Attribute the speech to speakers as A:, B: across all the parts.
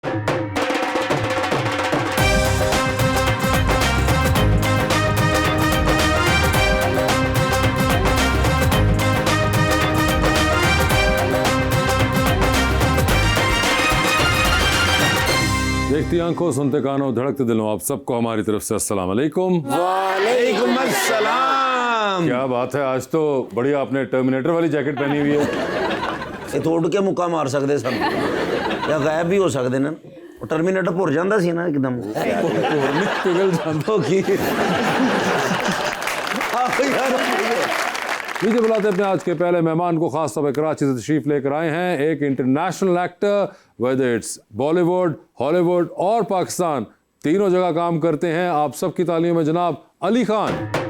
A: देखती आंखों, सुनते कानों, धड़कते दिलों, आप सबको हमारी तरफ से अस्सलाम वालेकुम।
B: वालेकुम अस्सलाम।
A: क्या बात है, आज तो बढ़िया आपने टर्मिनेटर वाली जैकेट पहनी हुई है।
B: ये तोड़ के मुक्का मार सकते सब या गायब भी हो सकते ना। टर्मिनेटर भुर जाता सी ना एकदम
A: पिघल जाता की। लीजिए बुलाते अपने आज के पहले मेहमान को, खास तौर पर कराची से तशरीफ लेकर आए हैं एक international actor, whether it's Bollywood, Hollywood और पाकिस्तान, तीनों जगह काम करते हैं। आप सबकी तालियों में जनाब अली खान।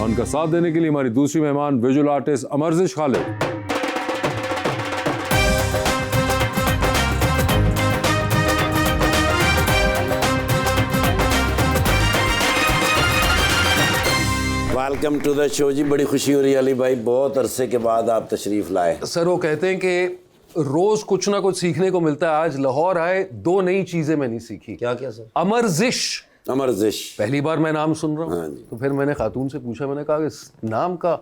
A: उनका साथ देने के लिए हमारी दूसरी मेहमान visual artist Amarjish Khalid.
B: Welcome to the show जी। बड़ी खुशी हो रही है अली भाई, बहुत अरसे के बाद आप तशरीफ लाए।
C: सर वो कहते हैं कि रोज कुछ ना कुछ सीखने को मिलता है। आज लाहौर आए, दो नई चीजें मैंने सीखी।
B: क्या क्या सर?
C: अमरजिश,
B: अमरजिश
C: पहली बार मैं नाम सुन रहा हूँ।
B: हाँ जी।
C: तो फिर मैंने खातून से पूछा, मैंने कहा कि इस नाम का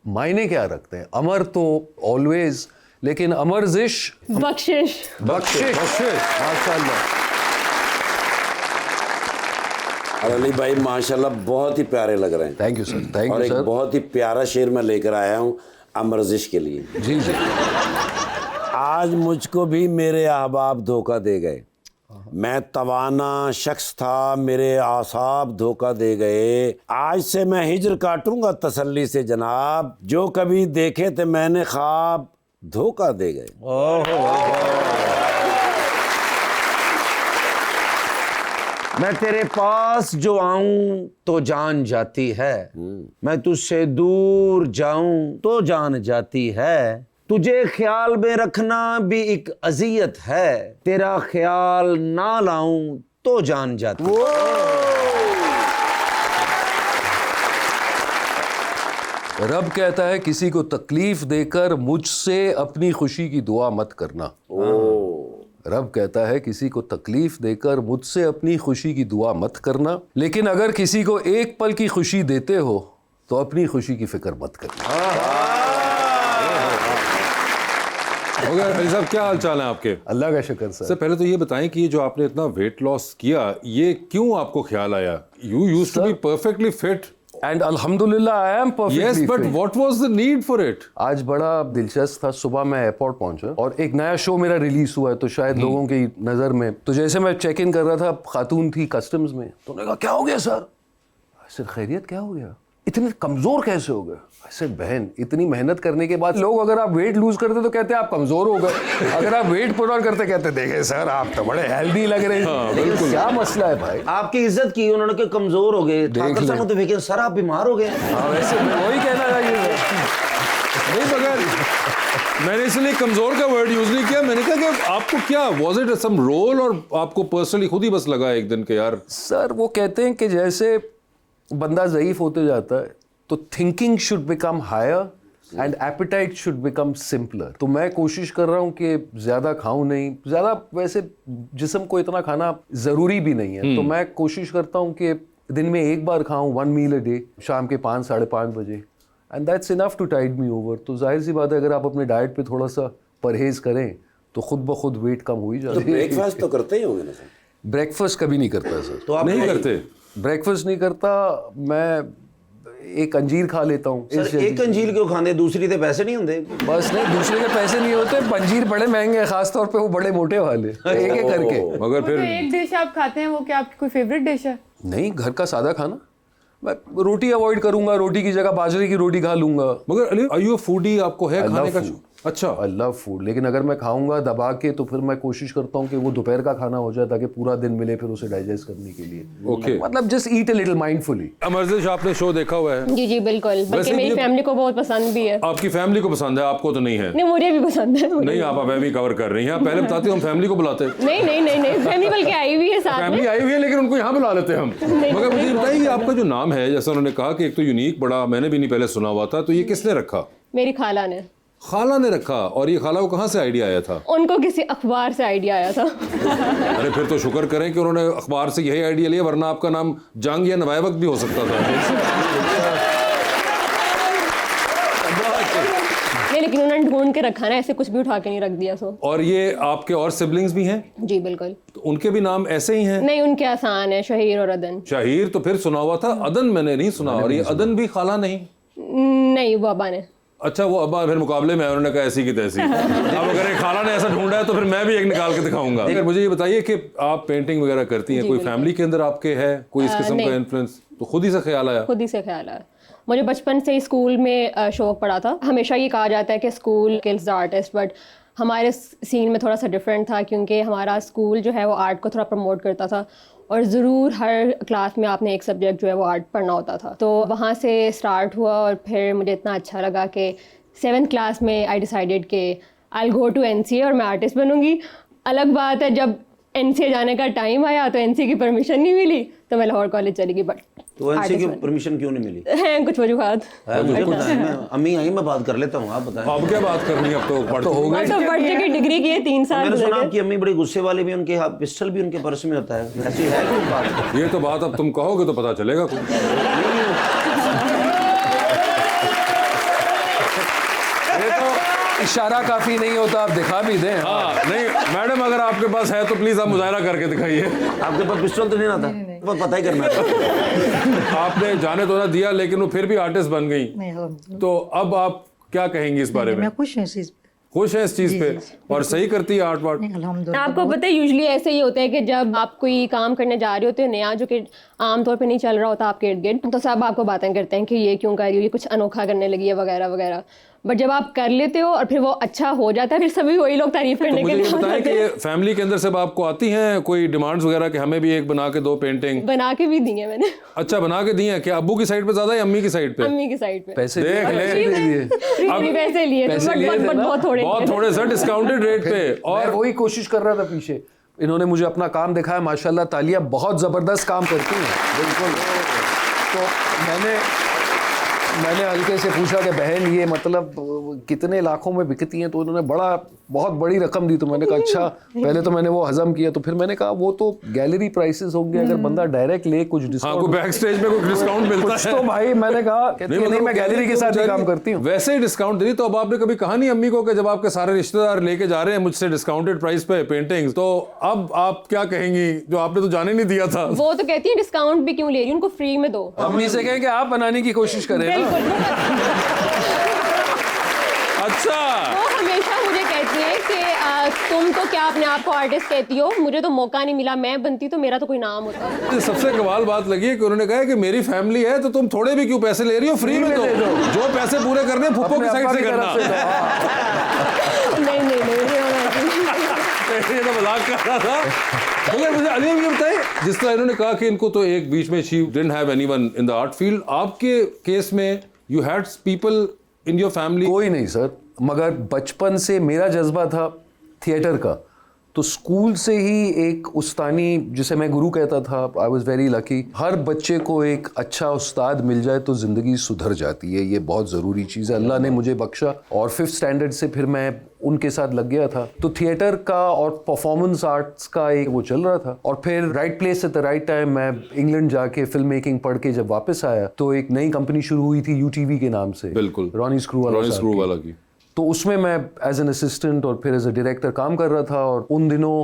C: मायने क्या रखते हैं? अमर तो ऑलवेज, लेकिन अमरजिश
D: बख्शिश।
C: बख्शिश माशाल्लाह।
B: और अली भाई माशाल्लाह बहुत ही प्यारे लग रहे हैं।
C: थैंक यू सर, थैंक
B: और
C: यू
B: एक
C: सर।
B: बहुत ही प्यारा शेर मैं लेकर आया हूँ अमरजिश के लिए।
C: जी जी।
B: आज मुझको भी मेरे अहबाब धोखा दे गए, मैं तवाना शख्स था, मेरे आसाब धोखा दे गए। आज से मैं हिजर काटूंगा तसल्ली से जनाब, जो कभी देखे थे मैंने ख्वाब धोखा दे गए। मैं तेरे पास जो आऊं तो जान जाती है, मैं तुझसे दूर जाऊं तो जान जाती है। तुझे ख्याल में रखना भी एक अजियत है, तेरा ख्याल ना लाऊं तो जान जाती है।
C: रब कहता है किसी को तकलीफ देकर मुझसे अपनी खुशी की दुआ मत करना। रब कहता है किसी को तकलीफ देकर मुझसे अपनी खुशी की दुआ मत करना, लेकिन अगर किसी को एक पल की खुशी देते हो तो अपनी खुशी की फिक्र मत करना।
A: अली साहब, क्या हाल चाल है आपके?
C: अल्लाह का शुक्र सर।
A: सर पहले तो ये बताएं कि ये जो आपने इतना वेट लॉस किया, ये क्यों आपको ख्याल आया? You used to be perfectly fit
C: and अल्हम्दुलिल्लाह I am perfectly
A: Yes, but what was the need for it?
C: आज बड़ा दिलचस्प था। सुबह मैं एयरपोर्ट पहुंचा और एक नया शो मेरा रिलीज हुआ है, तो शायद लोगों की नज़र में, तो जैसे मैं चेक इन कर रहा था, खातून थी कस्टम्स में, तो उन्होंने कहा क्या हो गया सर? सर खैरियत, क्या हो गया? इतने कमज़ोर कैसे हो गए? ऐसे बहन, इतनी मेहनत करने के बाद लोग, अगर आप वेट लूज करते तो कहते आप कमज़ोर हो गए, अगर आप वेट पुट ऑन करते कहते देखे सर आप तो बड़े हेल्दी लग रहे हैं। बिल्कुल, क्या मसला है भाई?
B: आपकी इज्जत की उन्होंने कि कमजोर हो गए, तो फिर सर आप बीमार हो गए।
C: हाँ वैसे वही कहना चाहिए।
A: नहीं, मगर मैंने इसलिए कमजोर का वर्ड यूज नहीं किया। मैंने कहा कि आपको क्या वाज इट सम रोल, और आपको पर्सनली खुद ही बस लगा एक दिन के यार?
C: सर वो कहते हैं कि जैसे बंदा ज़ईफ होते जाता है तो thinking should become higher and appetite should become simpler. तो मैं कोशिश कर रहा हूँ कि ज़्यादा खाऊं नहीं, ज़्यादा वैसे जिस्म को इतना खाना ज़रूरी भी नहीं है, तो मैं कोशिश करता हूँ कि दिन में एक बार खाऊं, 1 मील अ डे, शाम के 5 साढ़े 5 बजे, and that's enough to tide me over. तो जाहिर सी बात है, अगर आप अपने डाइट पे थोड़ा सा परहेज़ करें तो खुद ब खुद वेट कम हो ही जाता है।
B: ब्रेकफास्ट तो करते ही होंगे ना सर?
C: ब्रेकफास्ट कभी नहीं करता सर।
B: तो आप
A: नहीं करते?
C: ब्रेकफास्ट नहीं करता मैं, एक अंजीर खा लेता हूँ।
B: सर एक अंजीर क्यों खाने, दूसरी तो पैसे नहीं होंगे?
C: बस नहीं, दूसरे के पैसे नहीं होते, अंजीर बड़े महंगे हैं, खास तौर पे वो बड़े मोटे वाले, एक एक करके।
A: मगर
D: तो
A: फिर
D: एक डिश आप खाते हैं, वो क्या आपकी कोई फेवरेट डिश है?
C: नहीं, घर का सादा खाना। मैं रोटी अवॉइड करूंगा, रोटी की जगह बाजरे की रोटी खा लूंगा।
A: मगर Ali, are you a foodie? आपको है खाने का अच्छा।
C: आई लव फूड, लेकिन अगर मैं खाऊंगा दबा के तो फिर मैं कोशिश करता हूँ कि वो दोपहर का खाना हो जाए ताकि पूरा दिन मिले फिर उसे डाइजेस्ट करने के लिए।
A: ओके।
C: मतलब just eat a little mindfully.
A: Amarjish, आपने शो देखा हुआ है?
D: जी जी बिल्कुल, बल्कि मेरी फैमिली को बहुत पसंद भी है।
A: आपकी फैमिली को पसंद है, आपको तो नहीं है?
D: नहीं, मुझे भी पसंद है।
A: नहीं, आप अभी भी कवर कर रही हैं। आप पहले बताती हम फैमिली को बुलाते।
D: नहीं नहीं नहीं नहीं, फैमिली बल्कि आई हुई है साथ में।
A: फैमिली आई हुई है लेकिन उनको यहाँ बुला लेते हैं हम। मगर मुझे बताइए, आपका जो नाम है, जैसा उन्होंने कहा कि एक तो यूनिक, बड़ा, मैंने भी नहीं पहले सुना हुआ था, तो ये किसने रखा?
D: मेरी खाला ने।
A: खाला ने रखा? और ये खाला को कहाँ से आइडिया आया था?
D: उनको किसी अखबार से आइडिया आया था।
A: अरे फिर तो शुक्र करें कि उन्होंने अखबार से यही आइडिया लिया, वरना आपका नाम जंग या नवायबक भी हो सकता था।
D: नहीं, लेकिन उन्होंने ढूंढ के रखा ना, ऐसे कुछ भी उठा के नहीं रख दिया। सो
A: और ये आपके और सिबलिंग्स भी हैं?
D: जी बिल्कुल।
A: तो उनके भी नाम ऐसे ही हैं?
D: नहीं, उनके आसान है, शहीर और अदन।
A: शाहिर तो फिर सुना हुआ था, अदन मैंने नहीं सुना। और ये अदन भी खाला नहीं?
D: नहीं, वो अब्बा ने।
A: अच्छा, वो अब्बा फिर मुकाबले में उन्होंने कहा ऐसी की तैसी। अब अगर एक खाला ने ऐसा ढूंढा है तो फिर मैं भी एक निकाल के दिखाऊंगा। अगर मुझे ये बताइए कि आप पेंटिंग वगैरह करती हैं, कोई फैमिली के अंदर आपके है कोई इस किस्म का इन्फ्लुएंस? तो खुद ही से ख्याल आया?
D: खुद ही से ख्याल आया। मुझे बचपन से ही स्कूल में शौक पड़ा था। हमेशा ये कहा जाता है कि school kills the artist, but हमारे सीन में थोड़ा सा डिफरेंट था, क्योंकि हमारा स्कूल जो है वो आर्ट को थोड़ा प्रमोट करता था, और ज़रूर हर क्लास में आपने एक सब्जेक्ट जो है वो आर्ट पढ़ना होता था। तो वहाँ से स्टार्ट हुआ, और फिर मुझे इतना अच्छा लगा कि 7th क्लास में आई डिसाइडेड कि I will go to NCA और मैं आर्टिस्ट बनूंगी। अलग बात है, जब NCA जाने का टाइम आया तो NCA की परमिशन नहीं मिली, तो मैं लाहौर कॉलेज चली गई। बट
E: तो NCA की परमिशन क्यों नहीं मिली?
D: हैं कुछ वजूहात।
E: मुझे पता है, मैं अम्मी आई, मैं बात कर लेता हूँ, आप बताएं।
A: अब क्या बात करनी है? अब तो पढ़ तो हो गए।
D: तो बढ़ की डिग्री की है 3 साल।
E: मैंने सुना आपकी अम्मी बड़ी गुस्से वाली भी, उनके हाथ पिस्टल भी उनके पर्स में होता है, ऐसी है कोई बात?
A: ये तो बात अब तुम कहोगे तो पता चलेगा कुछ।
C: ये तो इशारा काफी नहीं होता, आप दिखा भी दें।
A: हाँ, नहीं मैडम, अगर आपके पास है तो प्लीज आप मुजाहरा करके दिखाइए।
E: आपके पास पिस्टल तो नहीं आता? बस पता ही करना था।
A: आपने जाने तो ना दिया, लेकिन वो फिर भी आर्टिस्ट बन गई। तो अब आप क्या कहेंगी इस बारे में?
F: मैं खुश हूँ इस चीज़ पे।
A: खुश है इस चीज पे? और सही करती है आर्ट वार्ट?
F: नहीं, अल्हम्दुलिल्लाह।
D: आपको पता है यूजुअली ऐसे ही होता है कि जब आप कोई काम करने जा रहे होते हो नया, जो कि आमतौर पे नहीं चल रहा होता आपके इर्द गिर्द, तो सब आपको बातें करते हैं कि ये क्यों कर रही हो, ये कुछ अनोखा करने लगी है वगैरह वगैरह। बट जब आप कर लेते हो और फिर वो अच्छा हो जाता है, फिर सभी वही लोग तारीफ करने के
A: मुझे
D: लिए
A: ये
D: आ
A: बताएं
D: जाते
A: कि
D: हैं।
A: ये फैमिली के अंदर से आपको आती हैं कोई डिमांड्स वगैरह कि हमें भी एक बना के दो पेंटिंग?
D: बना के भी दी है मैंने।
A: अच्छा, बना के दी हैं? क्या अब्बू की साइड पे ज्यादा या अम्मी की साइड पे?
D: अम्मी की साइड पे
C: पैसे
A: देख ले।
D: फ्री पैसे लिए थे, बट बहुत थोड़े
A: बहुत थोड़े सर, डिस्काउंटेड रेट पे।
C: और
A: और
C: वही कोशिश कर रहा था पीछे। इन्होंने मुझे अपना काम दिखाया, माशाल्लाह तालियां, बहुत ज़बरदस्त काम करती हैं। बिल्कुल। तो मैंने हल्के से पूछा कि बहन ये मतलब कितने लाखों में बिकती हैं? तो उन्होंने बहुत बड़ी रकम दी। तो मैंने कहा अच्छा। पहले तो मैंने वो हजम किया, तो फिर मैंने कहा वो तो गैलरी प्राइसेस होंगे, अगर बंदा डायरेक्ट ले कुछ
A: हाँ,
C: डिस्काउंट,
A: कोई बैक स्टेज में कोई डिस्काउंट मिलता
C: कुछ
A: है
C: तो भाई। मैंने कहा नहीं,
A: मतलब
C: मैं गैलरी के साथ ही काम करती हूँ।
A: वैसे ही डिस्काउंट दी। तो अब आपने कभी कहा नहीं अम्मी को कि जब आपके सारे रिश्तेदार लेके जा रहे हैं मुझसे डिस्काउंटेड प्राइस पे पेंटिंग्स, तो अब आप क्या कहेंगी जो आपने तो जाने नहीं दिया था?
D: वो तो कहती है डिस्काउंट भी क्यों ले रही, उनको फ्री में दो।
C: अम्मी से कहें कि आप बनाने की कोशिश करें ना।
D: बिल्कुल।
A: अच्छा,
D: वो हमेशा मुझे कहती है कि तुम तो क्या अपने आप को आर्टिस्ट कहती हो, मुझे तो मौका नहीं मिला, मैं बनती तो मेरा तो कोई नाम होता।
A: ये सबसे कमाल बात लगी है कि उन्होंने कहा कि मेरी फैमिली है तो तुम थोड़े भी क्यों पैसे ले रही हो, फ्री में दो। जो पैसे पूरे करने हैं फुप्पो की साइड से करना।
D: नहीं नहीं नहीं, ये होना चाहिए।
A: ये तो मजाक कर रहा था। मगर मुझे अली ये बताइए, जिस तरह इन्होंने कहा कि इनको तो एक बीच में she didn't have anyone in the art field, आपके केस में you had people in your family?
C: कोई नहीं सर, मगर बचपन से मेरा जज्बा था थिएटर का। तो स्कूल से ही एक उस्तानी, जिसे मैं गुरु कहता था, आई वॉज वेरी लकी। हर बच्चे को एक अच्छा उस्ताद मिल जाए तो ज़िंदगी सुधर जाती है, ये बहुत ज़रूरी चीज़ है। अल्लाह ने मुझे बख्शा और 5th स्टैंडर्ड से फिर मैं उनके साथ लग गया था। तो थिएटर का और परफॉर्मेंस आर्ट्स का एक वो चल रहा था। और फिर right place at the right time मैं इंग्लैंड जाके फिल्म मेकिंग पढ़ के जब वापस आया तो एक नई कंपनी शुरू हुई थी UTV के नाम से।
A: बिल्कुल,
C: रॉनी स्क्रूवाला की। तो उसमें मैं एज एन असिस्टेंट और फिर एज अ डायरेक्टर काम कर रहा था। और उन दिनों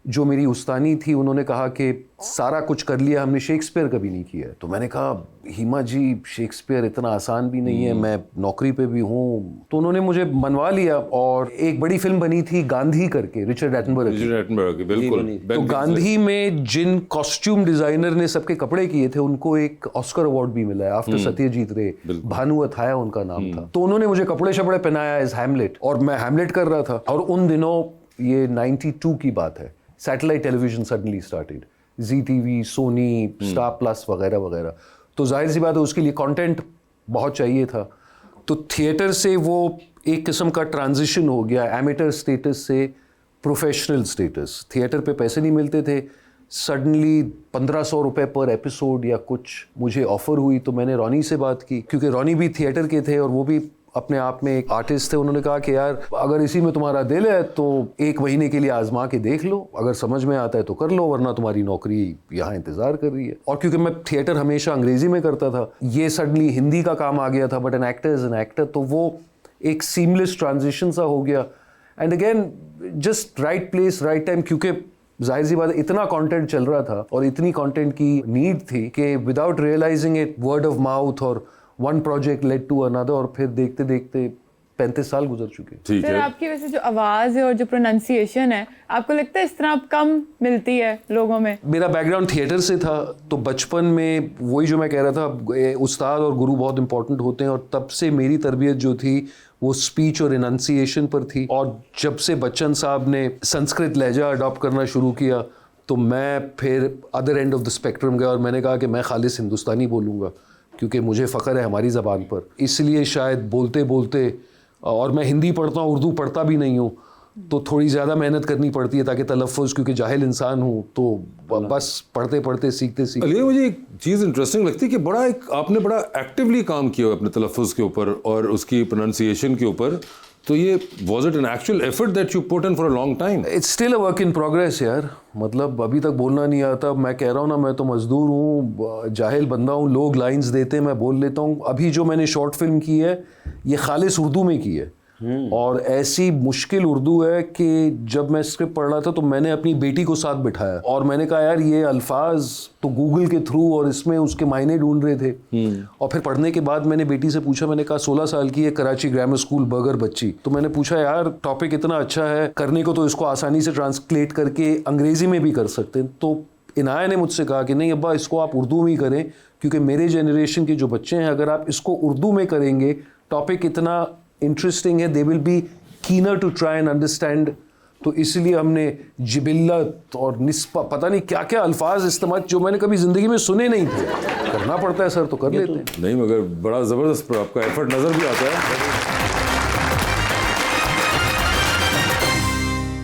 C: जो मेरी उस्तानी थी उन्होंने कहा कि सारा कुछ कर लिया हमने, शेक्सपियर कभी नहीं किया है। तो मैंने कहा हिमा जी शेक्सपियर इतना आसान भी नहीं है, मैं नौकरी पे भी हूँ। तो उन्होंने मुझे मनवा लिया और एक बड़ी फिल्म बनी थी गांधी करके, रिचर्ड एटनबर्ग की।
A: बिल्कुल।
C: तो गांधी में जिन कॉस्ट्यूम डिजाइनर ने सबके कपड़े किए थे उनको एक ऑस्कर अवार्ड भी मिला है आफ्टर सत्यजीत रे, भानु अथाया उनका नाम था। तो उन्होंने मुझे कपड़े शपड़े पहनाया एज हैमलेट, और मैं हैमलेट कर रहा था। और उन दिनों ये 92 की बात है, सैटेलाइट टेलीविजन सडनली स्टार्टेड, जी टीवी, सोनी, स्टार प्लस वगैरह वगैरह। तो जाहिर सी बात है उसके लिए कंटेंट बहुत चाहिए था। तो थिएटर से वो एक किस्म का ट्रांजिशन हो गया, एमेटर स्टेटस से प्रोफेशनल स्टेटस। थिएटर पे पैसे नहीं मिलते थे, सडनली 1500 रुपये पर एपिसोड या कुछ मुझे ऑफर हुई। तो मैंने रॉनी से बात की, क्योंकि रॉनी भी थिएटर के थे और वो भी अपने आप में एक आर्टिस्ट थे। उन्होंने कहा कि यार अगर इसी में तुम्हारा दिल है तो 1 महीने के लिए आजमा के देख लो, अगर समझ में आता है तो कर लो, वरना तुम्हारी नौकरी यहाँ इंतजार कर रही है। और क्योंकि मैं थिएटर हमेशा अंग्रेजी में करता था, ये सडनली हिंदी का काम आ गया था, but an actor is an actor, तो वो एक सीमलेस ट्रांजिशन सा हो गया। And again just right place right time, क्योंकि जाहिर सी बात है इतना कंटेंट चल रहा था और इतनी कंटेंट की नीड थी कि without realising it, word of mouth और one project led to another, और फिर देखते देखते 35 साल गुजर चुके।
A: ठीक
F: सर
A: है।
F: आपकी वैसे जो आवाज़ है और जो प्रोनाउंसिएशन है, आपको लगता है इस तरह आप कम मिलती है लोगों में?
C: मेरा बैकग्राउंड थिएटर से था, तो बचपन में वही जो मैं कह रहा था, उस्ताद और गुरु बहुत इंपॉर्टेंट होते हैं, और तब से मेरी तरबियत जो थी वो स्पीच और इनंसिएशन पर थी। और जब से बच्चन साहब ने संस्कृत लहजा अडॉप्ट करना शुरू किया तो मैं फिर other end of the spectrum गया और मैंने कहा कि मैं खालिस हिंदुस्तानी बोलूँगा, क्योंकि मुझे फ़ख्र है हमारी ज़बान पर। इसलिए शायद बोलते बोलते, और मैं हिंदी पढ़ता हूँ, उर्दू पढ़ता भी नहीं हूँ, तो थोड़ी ज़्यादा मेहनत करनी पड़ती है ताकि तलफ़्फ़ुज़, क्योंकि जाहिल इंसान हूँ, तो बस पढ़ते पढ़ते सीखते सीखते।
A: अली मुझे एक चीज़ इंटरेस्टिंग लगती है कि आपने बड़ा एक्टिवली काम किया अपने तलफ़्फ़ुज़ के ऊपर और उसकी प्रोनाउंसिएशन के ऊपर। तो ये was it an actual effort that you put in for a long time?
C: It's still a work in progress यार, मतलब अभी तक बोलना नहीं आता। मैं कह रहा हूँ ना, मैं तो मजदूर हूँ, जाहिल बंदा हूँ, लोग लाइंस देते हैं मैं बोल लेता हूँ। अभी जो मैंने शॉर्ट फिल्म की है ये खालिस उर्दू में की है, और ऐसी मुश्किल उर्दू है कि जब मैं स्क्रिप्ट पढ़ रहा था तो मैंने अपनी बेटी को साथ बिठाया और मैंने कहा यार ये अल्फाज तो गूगल के थ्रू और इसमें उसके मायने ढूंढ रहे थे। और फिर पढ़ने के बाद मैंने बेटी से पूछा, मैंने कहा 16 साल की है, कराची ग्रामर स्कूल बर्गर बच्ची, तो मैंने पूछा यार टॉपिक इतना अच्छा है, करने को तो इसको आसानी से ट्रांसलेट करके अंग्रेजी में भी कर सकते हैं। तो इनाया ने मुझसे कहा कि नहीं अब्बा, इसको आप उर्दू में ही करें, क्योंकि मेरे जनरेशन के जो बच्चे हैं अगर आप इसको उर्दू में करेंगे, टॉपिक इतना इंटरेस्टिंग है, they will be keener to try and understand. तो इसलिए हमने जिबिल्लत और निस्बा, पता नहीं क्या क्या अल्फाज इस्तेमाल जो मैंने कभी ज़िंदगी में सुने नहीं थे। करना पड़ता है सर, तो कर लेते हैं।
A: नहीं, मगर बड़ा ज़बरदस्त आपका एफर्ट नज़र भी आता है।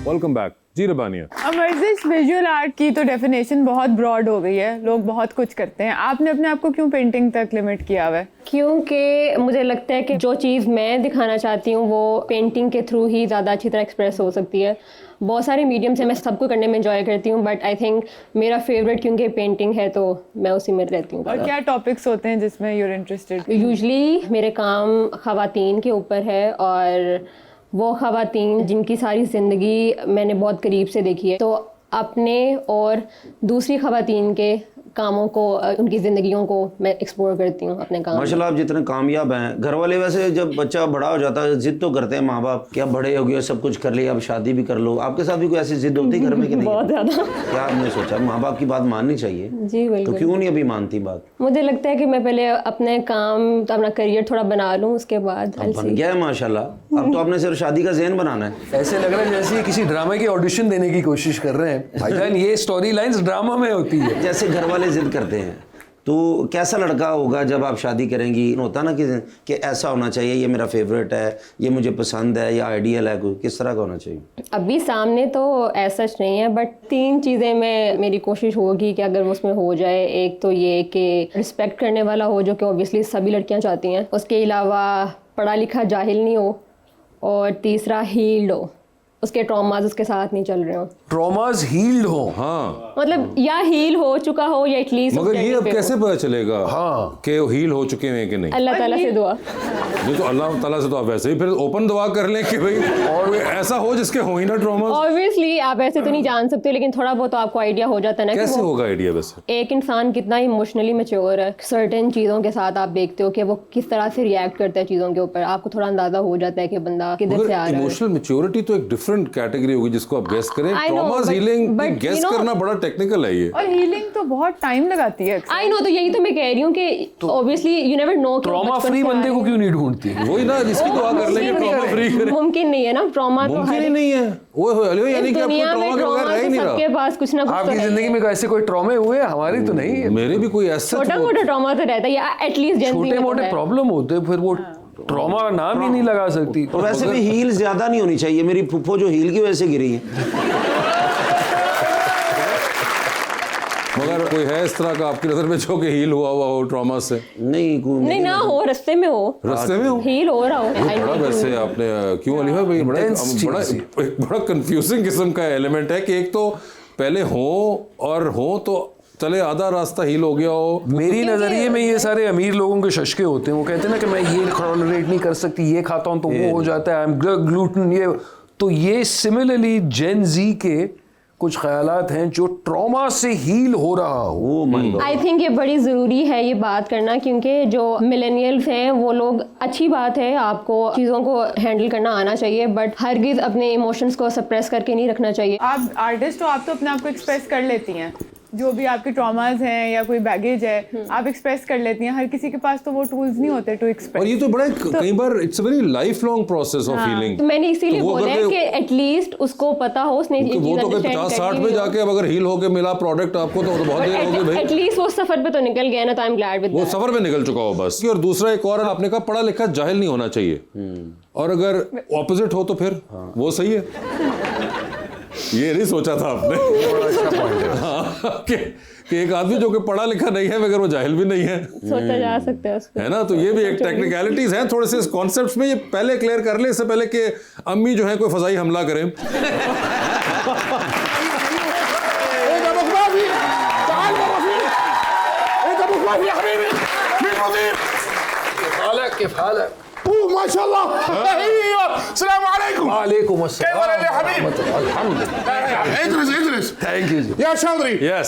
A: वेलकम बैक जी रबानिया।
F: अमरजिश, विजुअल आर्ट की तो डेफिनेशन बहुत ब्रॉड हो गई है, लोग बहुत कुछ करते हैं, आपने अपने आप को क्यों पेंटिंग तक लिमिट किया हुआ है?
D: क्योंकि मुझे लगता है कि जो चीज़ मैं दिखाना चाहती हूँ वो पेंटिंग के थ्रू ही ज़्यादा अच्छी तरह एक्सप्रेस हो सकती है। बहुत सारे मीडियम्स हैं, मैं सबको करने में एंजॉय करती हूँ, बट आई थिंक मेरा फेवरेट क्योंकि पेंटिंग है तो मैं उसी में रहती हूँ।
F: और क्या टॉपिक्स होते हैं जिसमें यूर इंटरेस्टेड?
D: यूजली मेरे काम ख़वातीन के ऊपर है, और वो ख़वातीन जिनकी सारी ज़िंदगी मैंने बहुत करीब से देखी है, तो अपने और दूसरी ख़वातीन के कामों को, उनकी ज़िंदगियों को मैं एक्सप्लोर करती हूँ अपने काम में।
E: माशाल्लाह आप जितने कामयाब हैं। घर वाले वैसे जब बच्चा बड़ा हो जाता है जिद तो करते हैं माँ बाप, क्या बड़े हो गए, सब कुछ कर लिया, अब शादी भी कर लो। आपके साथ भी कोई ऐसी जिद होती है घर में कि नहीं?
D: बहुत ज़्यादा।
E: क्या आपने सोचा माँ बाप की बात माननी चाहिए?
D: जी
E: तो
D: बिल्कुल।
E: क्यों नहीं अभी मानती बात?
D: मुझे लगता है कि मैं पहले अपने काम, अपना करियर थोड़ा बना लूँ, उसके बाद
E: अब बन गया है माशाल्लाह। अब तो आपने सिर्फ शादी का ज़हन बनाना है।
C: ऐसे लग रहा है जैसे किसी ड्रामे के ऑडिशन देने की कोशिश कर रहे हैं भाईजान। ये स्टोरी लाइन्स ड्रामा में होती है।
E: जैसे घर वाले जिद करते हैं, तो कैसा लड़का होगा जब आप शादी करेंगी? होता ना कि ऐसा होना चाहिए, ये मेरा फेवरेट है, ये मुझे पसंद है, या आइडियल है, कोई किस तरह का होना चाहिए?
D: अभी सामने तो ऐसा नहीं है, बट 3 चीज़ें में मेरी कोशिश होगी कि अगर उसमें हो जाए। एक तो ये कि रिस्पेक्ट करने वाला हो, जो कि ऑब्वियसली सभी लड़कियां चाहती हैं। उसके अलावा पढ़ा लिखा जाहिल नहीं हो, और तीसरा हील्ड हो, उसके ट्रॉमास उसके साथ नहीं चल रहे हो,
C: ट्रॉमास हील्ड हो।
A: हाँ,
D: मतलब या हील हो चुका हो या एटलीस्ट
A: मगर ये अब कैसे पता चलेगा
C: हाँ।
A: कि हील हो चुके हैं कि नहीं?
D: अल्लाह ताला से दुआ।
A: ये तो अल्लाह ताला से तो आप वैसे ही फिर ओपन दुआ कर लें कि भाई और ऐसा हो जिसके हो ही ना ट्रॉमा।
D: ऑब्वियसली आप ऐसे तो नहीं जान सकते, लेकिन थोड़ा बहुत तो आपको आइडिया हो जाता है ना कि
A: कैसे
D: वो
A: होगा आइडिया वैसे?
D: एक इंसान कितना इमोशनली मैच्योर है, सर्टेन चीज़ों के साथ आप देखते हो कि वो किस तरह से रिएक्ट करता है चीज़ों के ऊपर, आपको थोड़ा अंदाजा हो जाता है कि बंदा किधर से आ रहा है।
A: इमोशनल मैच्योरिटी तो एक डिफरेंट कैटेगरी होगी जिसको आप गेस करें।
D: I know,
A: trauma
D: but-
A: healing
D: but
A: guess
D: you know-
A: करना बड़ा टेक्निकल है ये।
F: और हीलिंग तो बहुत टाइम लगाती है अक्सर।
D: आई नो, तो यही तो मैं कह रही हूँ कि obviously you never know.
C: Trauma free बंदे को क्यों नहीं ढूंढती?
A: वही ना, जिसकी दुआ कर लेंगे ट्रॉमा फ्री करें।
D: मुमकिन नहीं है ना, ट्रॉमा तो
A: मुमकिन
D: हर
A: ही नहीं है। ओए होए अलियो, यानी
D: इस
A: कि आपको
D: दुनिया में
A: ट्रॉमा के बगैर
D: ट्रॉमा
A: रह ही
D: तो
A: नहीं
D: सबके
A: रहा।
D: पास कुछ ना कुछ तो
C: आपकी
D: है।
C: जिंदगी में ऐसे कोई ट्रॉमे हुए? हमारी तो नहीं है।
A: मेरे भी कोई ऐसा
D: छोटा मोटा ट्रॉमा तो रहता है, या एटलीस्ट
C: छोटे मोटे प्रॉब्लम होते हैं, फिर वो ट्रॉमा का नाम ही नहीं लगा सकती।
E: और वैसे भी हील ज्यादा नहीं होनी चाहिए। मेरी फुफ्फो जो हील की वजह से गिरी है।
A: मगर कोई है इस तरह का आपकी नजर में जो कि हील हुआ हो ट्रॉमा से?
D: नहीं ना हो, रास्ते में हो,
A: रास्ते में हो,
D: हील हो रहा हो। I
A: बड़ा
D: mean,
A: वैसे आपने क्यों अलीफा भाई बड़ा एक बड़ा कंफ्यूजिंग किस्म का एलिमेंट है कि एक तो पहले हो तो चले आधा रास्ता हील हो गया हो।
C: मेरी नजरिए में ये सारे अमीर लोगों के शशके होते हैं। वो कहते हैं ना कि मैं ये टॉलरेट नहीं कर सकती, ये खाता हूँ तो वो हो जाता है, आई एम ग्लूटेन, ये तो ये सिमिलरली जेन जी के कुछ ख्यालात हैं जो ट्रॉमा से हील हो रहा हो।
D: आई थिंक ये बड़ी ज़रूरी है ये बात करना, क्योंकि जो मिलेनियल्स हैं वो लोग, अच्छी बात है आपको चीज़ों को हैंडल करना आना चाहिए, बट हरगिज़ अपने इमोशंस को सप्रेस करके नहीं रखना चाहिए।
F: आप आर्टिस्ट हो, आप तो अपने आप को एक्सप्रेस कर लेती हैं, जो भी आपके ट्रॉमास हैं या कोई बैगेज है आप एक्सप्रेस कर लेती हैं। हर किसी के पास तो वो टूल्स नहीं होते टू एक्सप्रेस।
A: और ये तो बड़ा कई बार it's a very life long process of healing.
D: तो मैंने इसीलिए
A: तो वो
D: बोला है
A: अगर
D: कि एटलीस्ट उसको पता हो, उसने ये
A: वो
D: चीज़
A: तो
D: understand
A: 50-60
D: करनी
A: में
D: हो।
A: जाके अब अगर हील होके मिला प्रोडक्ट आपको तो बहुत देर हो गई भाई।
D: एटलीस्ट वो सफर पे तो निकल गया ना, तो आई एम ग्लैड विद
A: वो सफर में निकल चुका हो बस। और दूसरा एक और आपने कहा पढ़ा लिखा जाहिल नहीं होना चाहिए, और अगर ऑपोजिट हो तो फिर वो सही है। ये नहीं सोचा था आपने कि एक आदमी जो कि पढ़ा लिखा नहीं है मगर वो जाहिल भी नहीं है,
D: सोचा जा सकता है उसको,
A: है ना। तो ये भी एक टेक्निकलिटीज हैं थोड़े से इस कॉन्सेप्ट्स में। ये पहले क्लियर कर ले इससे पहले कि अम्मी जो है कोई फजाई हमला करें।
G: माशाल्लाह। अस्सलाम वालेकुम।
C: वालेकुम अस्सलाम।
G: इदरिस
C: थैंक यू जी।
G: या चौधरी।
A: Yes.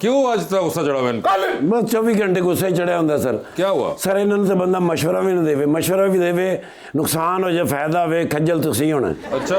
A: क्यों आज इतना गुस्सा चढ़ा हुआ है इनको?
B: बस 24 घंटे गुस्से चढ़िया होंगे सर।
A: क्या हुआ?
B: सर इन्होंने तो बंदा मशवरा भी नहीं देवे, मशवरा भी देवे नुकसान हो जाए फायदा हो, खज्जल तुसी होना।
A: अच्छा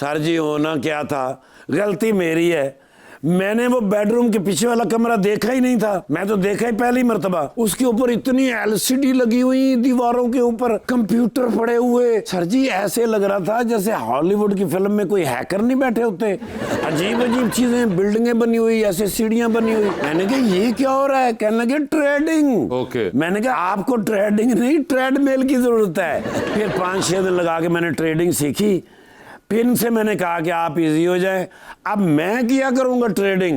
B: सर जी होना क्या था, गलती मेरी है, मैंने वो बेडरूम के पीछे वाला कमरा देखा ही नहीं था। मैं तो देखा ही पहली मर्तबा, उसके ऊपर इतनी एलसीडी लगी हुई, दीवारों के ऊपर कंप्यूटर पड़े हुए। सर जी ऐसे लग रहा था जैसे हॉलीवुड की फिल्म में कोई हैकर नहीं बैठे होते। अजीब अजीब चीजें, बिल्डिंगें बनी हुई, ऐसे सीढ़ियां बनी हुई। मैंने कहा ये क्या हो रहा है? कहने लगे ट्रेडिंग।
A: Okay.
B: मैंने कहा आपको ट्रेडिंग नहीं ट्रेडमिल की जरूरत है। फिर 5-6 दिन लगा के मैंने ट्रेडिंग सीखी। फिर इनसे मैंने कहा कि आप इजी हो जाए। अब मैं किया करूंगा ट्रेडिंग।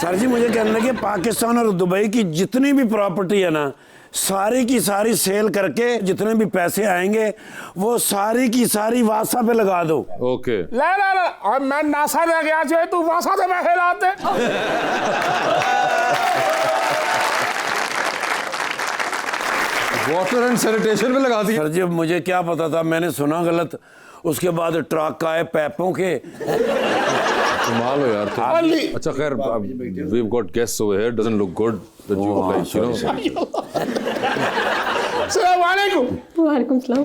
B: सर जी मुझे कहने लगे पाकिस्तान और दुबई की जितनी भी प्रॉपर्टी है ना, सारी की सारी सेल करके जितने भी पैसे आएंगे वो सारी की सारी वासा पे लगा दो।
A: ओके।
G: ला ला ला अब मैं नासा में गया जो है तू वासा से मैं हिलाते।
A: वाटर एंड सैनिटेशन में लगा दी।
B: सर जी मुझे क्या पता था, मैंने सुना गलत। उसके बाद ट्रक आए पैपों के।
A: कमाल हो यार तुम।
G: अली।
A: अच्छा खैर we've got guests over here, doesn't look good that you like, you know.
G: अस्सलाम वालेकुम।
D: वालेकुम सलाम।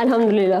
D: अल्हम्दुलिल्लाह।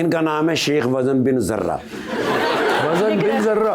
B: इनका नाम है शेख वजन बिन जर्रा।
C: वजन बिन जर्रा।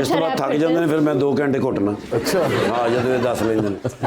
B: ਇਸ ਤੋਂ ਬਾਅਦ ਥੱਕ ਜਾਂਦੇ ਨੇ ਫਿਰ ਮੈਂ 2 ਘੰਟੇ ਘੁੱਟਣਾ
C: अच्छा
B: हाँ जब ये 10 लेंगे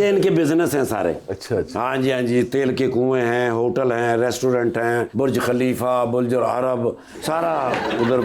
B: ये इनके बिजनेस हैं सारे
C: अच्छा अच्छा
B: हाँ जी हाँ जी तेल के कुएं हैं होटल हैं रेस्टोरेंट हैं बुर्ज खलीफा बुर्ज अरब सारा उधर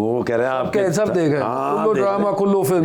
B: वो कह रहे हैं आप
C: क्या सब देखा है कुल्लो ड्रामा कुल्लो फिल्म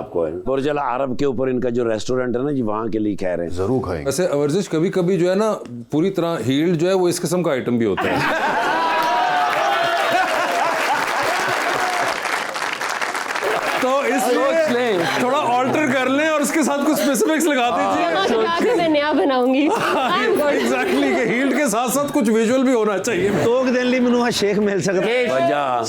B: आपको है बुर्ज अल अरब के ऊपर इनका जो रेस्टोरेंट है ना जी वहाँ के लिए कह रहे हैं
C: जरूर खाएंगे
A: वैसे वर्जिश कभी कभी जो है ना पूरी तरह हील्ड जो है वो इस किस्म का आइटम भी होता है तो इसलिए थोड़ा ऑल्टर कर लें और उसके साथ कुछ स्पेसिफिक्स लगा दीजिए
D: हाँ, तो आगे मैं नया बनाऊंगी I'm good.
A: एग्जैक्टली कि हील्ड के साथ साथ कुछ विजुअल भी होना चाहिए
E: ਤੋਕ ਦੇਣ ਲਈ ਮੈਨੂੰ ਆ ਸ਼ੇਖ ਮਿਲ ਸਕਦਾ
B: वजह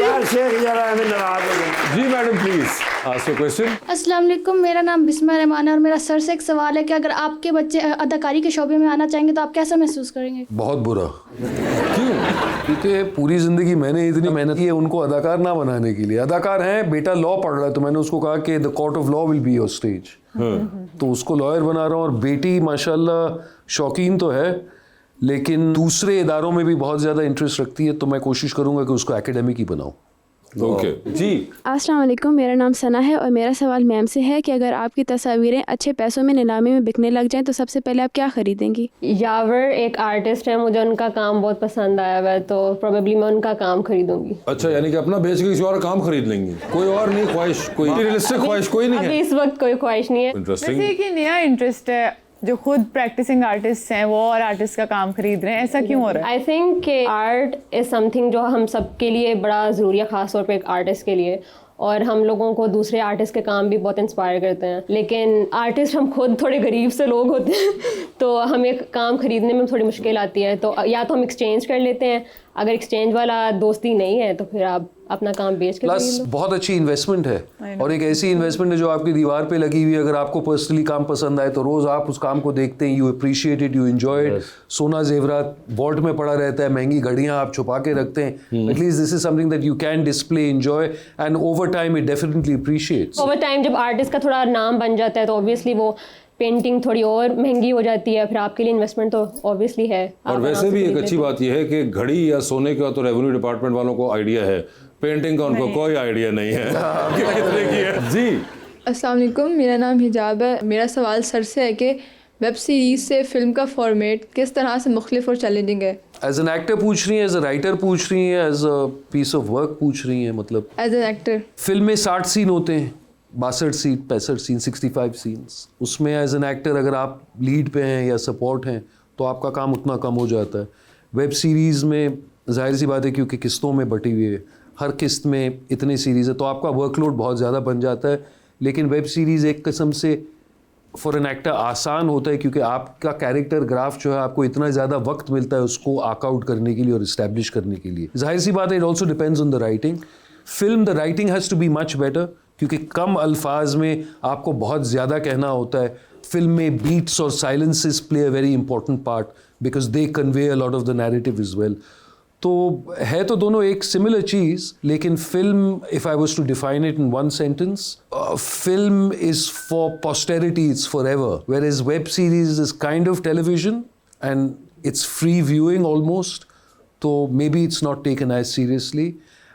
B: यार शेख जरा हमें नाराज हो गए
A: जी madam please ask your question
H: अस्सलाम वालेकुम, मेरा नाम बिस्मा रहमान है और मेरा सर से एक सवाल है कि अगर आपके बच्चे अदाकारी के शोबे में आना चाहेंगे तो आप कैसा महसूस करेंगे?
C: बहुत बुरा क्यों? क्योंकि पूरी जिंदगी मैंने इतनी मेहनत की है उनको अदाकार ना बनाने के लिए। अदाकार हैं, बेटा लॉ पढ़ रहा है तो मैंने उसको कहा कि the court of law will be your stage, तो उसको लॉयर बना रहा हूँ। और बेटी माशाल्लाह शौकीन तो है लेकिन दूसरे इदारों में भी बहुत ज़्यादा इंटरेस्ट रखती है, तो मैं कोशिश करूँगा कि उसको एकेडमिक ही बनाऊँ।
A: ओके जी
I: अस्सलाम वालेकुम, मेरा नाम सना है और मेरा सवाल मैम से है कि अगर आपकी तस्वीरें अच्छे पैसों में नीलामी में बिकने लग जाएं तो सबसे पहले आप क्या ख़रीदेंगी?
D: यावर एक आर्टिस्ट है, मुझे उनका काम बहुत पसंद आया हुआ है तो प्रोबेबली मैं उनका काम खरीदूंगी।
A: अच्छा, यानी कि अपना बेच के किसी और का काम खरीद लेंगी, कोई और नहीं ख्वाहिश, कोई रियलिस्टिक ख्वाहिश कोई नहीं
D: अभी
A: है।
D: इस वक्त कोई ख्वाहिश नहीं है।
A: इंटरेस्टिंग।
F: वैसे एक ये नया इंटरेस्ट है जो खुद प्रैक्टिसिंग आर्टिस्ट हैं वो और आर्टिस्ट का काम खरीद रहे हैं, ऐसा क्यों हो रहा है?
D: आई थिंक कि आर्ट इज़ समथिंग जो हम सब के लिए बड़ा ज़रूरी है, ख़ास तौर पे एक आर्टिस्ट के लिए। और हम लोगों को दूसरे आर्टिस्ट के काम भी बहुत इंस्पायर करते हैं, लेकिन आर्टिस्ट हम खुद थोड़े गरीब से लोग होते हैं तो हमें काम ख़रीदने में थोड़ी मुश्किल आती है। तो या तो हम एक्सचेंज कर लेते हैं, अगर एक्सचेंज वाला दोस्ती नहीं है तो फिर आप अपना काम बेच के
C: प्लस
D: खरीद लो।
C: बहुत अच्छी इन्वेस्टमेंट है और एक ऐसी इन्वेस्टमेंट है जो आपकी दीवार पे लगी हुई है। अगर आपको पर्सनली काम पसंद आए तो रोज़ आप उस काम को देखते हैं, you appreciate it, you enjoy it. सोना जेवरात वॉल्ट में पड़ा रहता है, महंगी घड़ियाँ आप छुपा के रखते हैं, at least this is something that you can display, enjoy and over time it definitely appreciates.
D: Over time जब आर्टिस्ट का थोड़ा नाम बन जाता है तो ऑब्वियसली वो पेंटिंग थोड़ी और महंगी हो जाती है, फिर आपके लिए इन्वेस्टमेंट तो ऑब्वियसली है।
A: और
D: आप
A: वैसे
D: आराम से
A: भी एक
D: खरीद
A: अच्छी
D: लेते
A: बात यह है कि घड़ी या सोने का तो रेवेन्यू डिपार्टमेंट वालों को आइडिया है, पेंटिंग का उनको कोई आइडिया नहीं है कि कितने की है। जी
J: अस्सलाम वालेकुम, मेरा नाम हिजाब है। मेरा सवाल सर से है कि वेब सीरीज़ से फ़िल्म का फॉर्मेट किस तरह से मुख्तलिफ और चैलेंजिंग है?
C: एज एन एक्टर पूछ रही हैं, एज अ राइटर पूछ रही हैं, as a piece of work पूछ रही हैं? मतलब
J: एज एन एक्टर
C: फिल्म में 60 सीन होते हैं, 62 सीन, 65 सीन, 65 सीन्स। उसमें एज एन एक्टर अगर आप लीड पे हैं या सपोर्ट हैं तो आपका काम उतना कम हो जाता है। वेब सीरीज़ में जाहिर सी बात है क्योंकि किस्तों में बटी हुई है, हर किस्त में इतनी सीरीज़ है तो आपका वर्कलोड बहुत ज़्यादा बन जाता है। लेकिन वेब सीरीज़ एक किस्म से फॉर एन एक्टर आसान होता है क्योंकि आपका कैरेक्टर ग्राफ जो है आपको इतना ज़्यादा वक्त मिलता है उसको आउट करने के लिए और इस्टेब्लिश करने के लिए। जाहिर सी बात है, it also depends on the writing. Film the writing has to be much better क्योंकि कम अल्फाज में आपको बहुत ज़्यादा कहना होता है। फिल्म में बीट्स और silences play a very important part because they convey a lot of the narrative is well. तो है तो दोनों एक सिमिलर चीज़, लेकिन film if I was to define it in one sentence, film is for posterity, it's forever, where is web series is kind of television and it's free viewing almost, तो maybe it's not taken as seriously.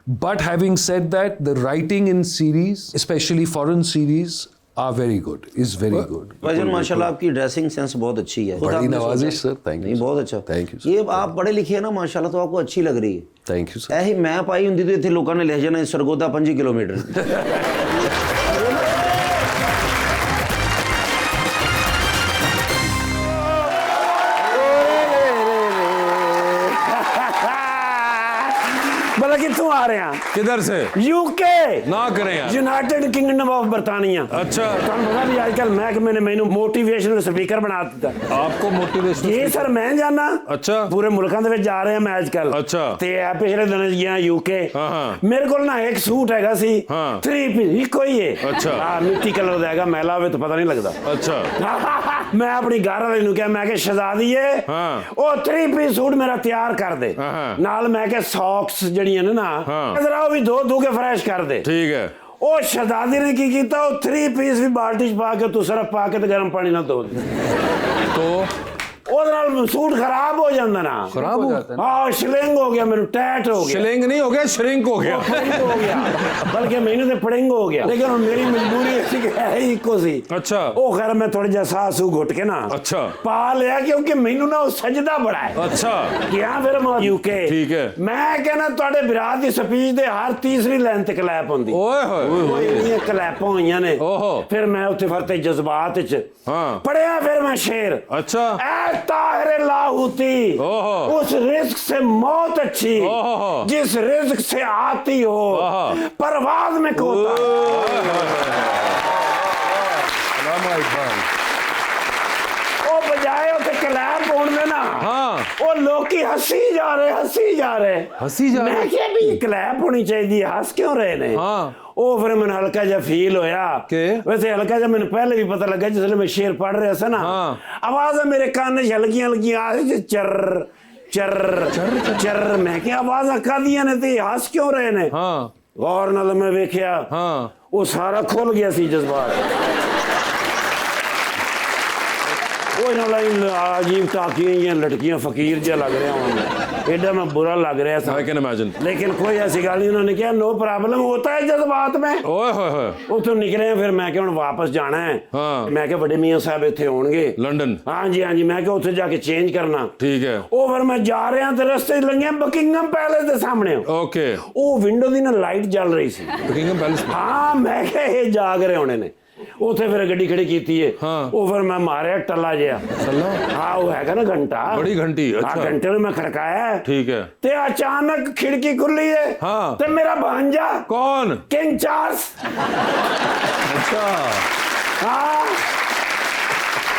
C: But having said that, the writing in series, especially foreign series, are very good. Is very good.
E: भाईजान माशाल्लाह आपकी dressing sense बहुत अच्छी है। खुद
C: बड़ी
E: आपने
C: नवाजिश
E: सोचा?
C: Sir, thank you.
E: नहीं बहुत अच्छा,
C: थैंक यू सर।
E: ये आप पढ़े लिखे हैं ना माशाल्लाह तो आपको अच्छी लग रही है।
C: Thank you sir.
E: ऐसी मैं पाई हुंदी तो इतने लोगों ने लिख जाना सरगोदा 5 किलोमीटर।
B: मतलब कितों आ रहे हैं?
A: किधर से?
B: यूके
A: ना करें यार।
B: यूनाइटेड किंगडम ऑफ बरतानिया।
A: अच्छा,
B: ਤੁਹਾਨੂੰ ਪਤਾ ਵੀ ਅੱਜ ਕੱਲ महकमे ने मैनू मोटिवेशनल स्पीकर बना दिता।
A: आपको मोटिवेशन?
B: जी सर मैं जाना।
A: अच्छा,
B: पूरे मुल्कों ਦੇ ਵਿੱਚ ਜਾ ਰਹੇ ਆ ਮੈਂ ਅੱਜ ਕੱਲ।
A: अच्छा,
B: ਤੇ ਆ ਪਿਛਲੇ ਦਿਨ ਗਿਆ यूके।
A: हाँ हाँ
B: ਮੇਰੇ ਕੋਲ ਨਾ ਇੱਕ ਸੂਟ ਹੈਗਾ ਸੀ,
A: हाँ
B: 3 ਪੀਸ ਇੱਕੋ ਹੀ ਹੈ।
A: अच्छा,
B: ਆ ਮਿੱਟੀ ਕਲਰ ਦਾ ਹੈਗਾ, ਮੈਲਾ ਹੋਵੇ ਤਾਂ ਪਤਾ ਨਹੀਂ ਲੱਗਦਾ।
A: अच्छा,
B: ਮੈਂ ਆਪਣੀ ਘਰ ਵਾਲੇ ਨੂੰ ਕਿਹਾ, ਮੈਂ ਕਿ ਸ਼ਹਜ਼ਾਦੀਏ
A: हाँ
B: ਉਹ 3 ਪੀਸ ਸੂਟ ਮੇਰਾ ਤਿਆਰ ਕਰ ਦੇ,
A: हाँ
B: ਨਾਲ ਮੈਂ ਕਿ ਸੌਕਸ ਜਿਹੜੀਆਂ ਨੇ ਨਾ
A: हाँ।
B: ਜਰਾ ਉਹ ਵੀ ਧੋ ਕੇ ਫਰੈਸ਼ ਕਰ ਦੇ।
A: ठीक है।
B: ਉਹ ਸ਼ਹਜ਼ਾਦੀ ਨੇ ਕੀ ਕੀਤਾ, ਉਹ 3 ਪੀਸ ਵੀ ਬਾਲਟੀ 'ਚ ਪਾ ਕੇ ਤੂੰ ਸਰਫ ਪਾ ਕੇ ਤੇ ਗਰਮ ਪਾਣੀ ਨਾਲ ਧੋ ਦੇ।
A: तो
B: ਉਹਦੇ ਨਾਲ ਸੂਟ ਖਰਾਬ ਹੋ ਜਾਂਦਾ ਨਾ।
A: खराब हो
B: ਹਾਂ ਸ਼ਲਿੰਗ ਹੋ ਗਿਆ, ਮੈਨੂੰ ਟੈਟ ਹੋ ਗਿਆ।
A: शिलिंग नहीं हो गया, श्रिंक हो गया।
B: ਪੜਿੰਗ ਹੋ ਗਿਆ, ਬਲਕਿ ਮੈਨੂੰ ਤੇ ਪੜਿੰਗ ਹੋ ਗਿਆ। ਲੇਕਿਨ ਹੁਣ ਮੇਰੀ ਮਜਬੂਰੀ ਸੀ ਕਿ ਹੈ ਹੀ ਇੱਕੋ ਸੀ।
A: अच्छा,
B: ਉਹ ਖੈਰ ਮੈਂ ਥੋੜਾ ਜਿਹਾ ਸਾਹ ਸੂ ਘੁੱਟ ਕੇ ਨਾ
A: अच्छा,
B: ਪਾ ਲਿਆ, ਕਿਉਂਕਿ ਮੈਨੂੰ ਨਾ ਉਹ ਸਜਦਾ ਬੜਾ ਹੈ।
A: अच्छा,
B: ਗਿਆ ਫਿਰ ਮੈਂ यूके।
A: ठीक है।
B: ਮੈਂ ਕਹਿੰਦਾ ਤੁਹਾਡੇ ਵਿਰਾਟ ਦੀ ਸਪੀਚ ਦੇ ਹਰ ਤੀਸਰੀ ਲਾਈਨ ਤੇ ਕਲੈਪ ਹੁੰਦੀ।
A: ओए होए,
B: ਉਹ ਇੰਨੀਆਂ ਕਲੈਪਾਂ ਹੋਈਆਂ ਨੇ।
A: ओहो,
B: ਫਿਰ ਮੈਂ ਉੱਥੇ ਫਰਤੇ ਜਜ਼ਬਾਤ ਵਿੱਚ
A: हाँ,
B: ਪੜਿਆ, ਫਿਰ ਮੈਂ ਸ਼ੇਰ
A: अच्छा,
B: ऐ ताहिर लाहौती,
A: ओहो,
B: उस रिस्क से मौत अच्छी
A: ओहो,
B: जिस रिस्क से आती हो
A: ओहो,
B: परवाज में कोता।
A: अल्लामा इकबाल।
B: ओ बजाए उसे कलैप होने ना,
A: हाँ,
B: ओ लोग की हंसी जा रहे, हंसी जा रहे,
A: हंसी जा रहे।
B: मैं क्या भी कलैप होनी चाहिए, हंस क्यों रहे ने?
A: हाँ,
B: ਉਹ ਫਿਰ ਮੈਨੂੰ ਹਲਕਾ ਜਿਹਾ ਫੀਲ ਹੋਇਆ
A: ਕਿ
B: ਵੈਸੇ ਹਲਕਾ ਜਿਹਾ ਮੈਨੂੰ ਪਹਿਲੇ ਵੀ ਪਤਾ ਲੱਗਾ ਜਿਸ ਮੈਂ ਸ਼ੇਰ ਪੜ੍ਹ ਰਿਹਾ ਸੀ ਨਾ।
A: ਹਾਂ।
B: ਆਵਾਜ਼ਾਂ ਮੇਰੇ ਕੰਨ 'ਚ ਹਲਕੀਆਂ ਹਲਕੀਆਂ ਆ ਰਹੀ ਸੀ, ਚਰ ਚਰ ਚਰ। ਮੈਂ ਕਿਹਾ ਆਵਾਜ਼ਾਂ ਕਾਹਦੀਆਂ ਨੇ ਤੇ ਹੱਸ ਕਿਉਂ ਰਹੇ ਨੇ?
A: हाँ,
B: ਗੌਰ ਨਾਲ ਮੈਂ ਵੇਖਿਆ,
A: हाँ,
B: ਉਹ ਸਾਰਾ ਖੁੱਲ ਗਿਆ ਸੀ ਜਜ਼ਬਾਤ। ਉਹ ਇਹਨਾਂ ਲਈ ਅਜੀਬ ਟਾਕੀਆਂ ਲਟਕੀਆਂ ਫਕੀਰ ਜਿਹਾ ਲੱਗ ਰਿਹਾ ਹਾਂ, एडा मैं बुरा लग रहा था।
A: I can imagine।
B: लेकिन कोई ऐसी गल नहीं, उन्होंने कहा नो प्रॉब्लम, होता है जज्बात में।
A: ओए होए होए,
B: उतो निकले फिर मैं क्या हुण वापस जाना है।
A: हाँ।
B: मैं क्या बड़े मियाँ साहब इत्थे होणगे
A: लंदन।
B: हाँ जी हाँ जी, मैं क्या उत्थे जाके चेंज करना।
A: ठीक है,
B: ਉਹ ਫਿਰ ਮੈਂ ਜਾ ਰਿਹਾ ਤੇ ਰਸਤੇ 'ਚ ਲੰਘਿਆ ਬਕਿੰਗਮ ਪੈਲੇਸ ਦੇ ਸਾਹਮਣੇ।
A: ओके।
B: ਉਹ ਵਿੰਡੋ ਦੀ ਨਾ ਲਾਈਟ ਜਲ ਰਹੀ ਸੀ।
A: बकिंगम पैलेस में?
B: ਹਾਂ ਮੈਂ ਕਿਹਾ ਇਹ ਜਾਗ ਰਹੇ ਹੋਣੇ ਨੇ। ਉੱਥੇ ਫਿਰ ਗੱਡੀ ਖੜੀ ਕੀਤੀ ਹੈ।
A: ਹਾਂ।
B: ਉਹ ਫਿਰ ਮੈਂ ਮਾਰਿਆ ਟੱਲਾ ਜਿਹਾ।
A: टल्ला?
B: हाँ वो हैगा ना घंटा,
A: बड़ी घंटी,
B: हाँ
A: अच्छा।
B: घंटे में मैं खड़काया
A: ठीक है।
B: ते अचानक खिड़की खुली है।
A: हाँ।
B: ते मेरा भांजा
A: कौन?
B: King Charles.
A: अच्छा,
B: हाँ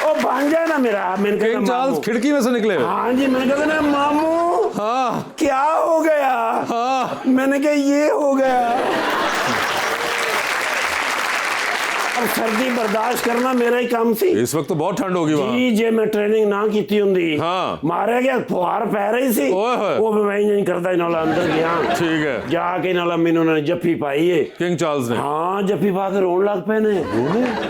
B: ओ भांजा है ना मेरा। मैंने कहा
A: किंग चार्ल्स खिड़की में से निकले?
B: हाँ जी, मैंने कहा ना मामू
A: हाँ,
B: क्या हो गया?
A: हाँ,
B: मैंने कहा ये हो गया। अब सर्दी बर्दाश्त करना मेरा ही काम सी।
A: इस वक्त तो बहुत ठंड होगी वहाँ।
B: जी जे मैं ट्रेनिंग ना की हुंदी,
A: हाँ।
B: मारे गया फुहार पै रही सी।
A: ओए होए।
B: वो भी मैं नहीं करता, इन्होंने अंदर गया।
A: ठीक है।
B: जाके नाला मैंने उन्होंने जफ्फी पाई है।
A: किंग चार्ल्स ने?
B: हाँ जफ्फी पा के रोन लग पे ने।